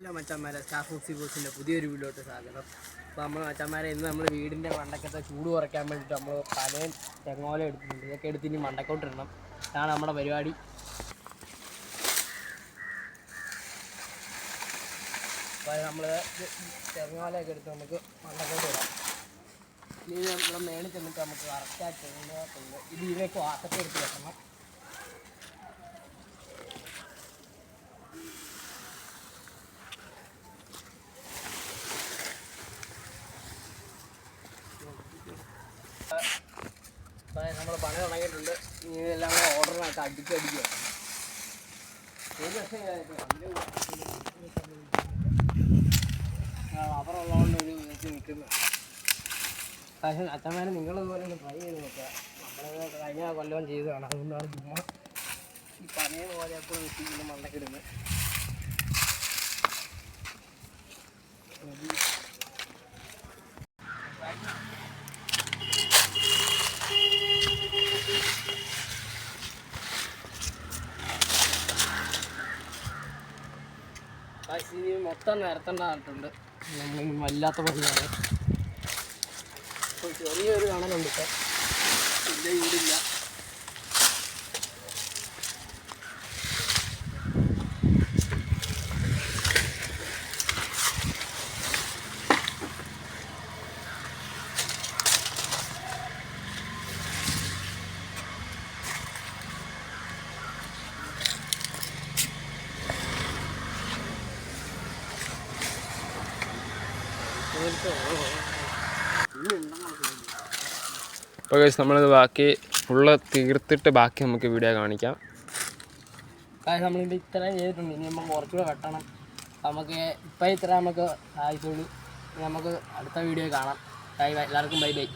Hello മച്ചന്മാരെ, staff of സിബോസിൻ്റെ പുതിയൊരു വീഡിയോട്ട് സ്വാഗതം. അപ്പോൾ നമ്മൾ മച്ചന്മാരെ ഇന്ന് നമ്മൾ വീടിൻ്റെ മണ്ടക്കത്തെ ചൂട് കുറയ്ക്കാൻ വേണ്ടിയിട്ട് നമ്മൾ പനയും തെങ്ങോല എടുത്തിട്ടുണ്ട്. ഇതൊക്കെ എടുത്ത് ഇനി മണ്ടക്കോട്ടിടണം. ഇതാണ് നമ്മുടെ പരിപാടി. അപ്പോൾ നമ്മൾ തെങ്ങോലയൊക്കെ എടുത്ത് നമുക്ക് മണ്ടക്കോട്ട് ഇടാം. ഇനി നമ്മുടെ മേളിൽ ചെന്നിട്ട് നമുക്ക് കറക്റ്റായിട്ട് തെങ്ങോട്ടുണ്ട്. ഇത് ഇതിലേക്ക് വാട്ടൊക്കെ എടുത്ത് വെക്കണം. നമ്മൾ പണി തുടങ്ങിയിട്ടുണ്ട്. ഇനി എല്ലാം കൂടെ ഓർഡറിനകത്ത് അടിക്കുക. റബ്ബറുള്ളതുകൊണ്ട് ഒരു വിധത്തിൽ നിൽക്കുന്നു. പക്ഷേ അച്ഛന്മാരെ നിങ്ങളിതുപോലെ ഒന്ന് ട്രൈ ചെയ്ത് നോക്കുക. നമ്മൾ കഴിഞ്ഞ കൊല്ലം ചെയ്തതാണ്. അതുകൊണ്ടാണ് ചുമ്മാ ഈ പനയെ പോലെ എപ്പോഴും വെച്ചിങ്ങനെ മണ്ടക്കിടുന്നത്. ഇനി മൊത്തം നിരത്തേണ്ടതായിട്ടുണ്ട്. വല്ലാത്ത പണിയാണ്. ഇപ്പോൾ ചെറിയൊരു കാണലുണ്ട്. ഇപ്പം വലിയ വീടില്ല. അപ്പോൾ ഗൈസ് നമ്മളിത് ബാക്കി ഫുള്ള് തീർത്തിട്ട് ബാക്കി നമുക്ക് വീഡിയോ കാണിക്കാം. നമ്മളിത് ഇത്രയും ചെയ്തിട്ടുണ്ട്. ഇനി നമ്മൾ കുറച്ചുകൂടെ വെട്ടണം. നമുക്ക് ഇപ്പം ഇത്ര നമുക്ക് ആയിക്കോളൂ. നമുക്ക് അടുത്ത വീഡിയോ കാണാം. എല്ലാവർക്കും ബൈ ബൈ.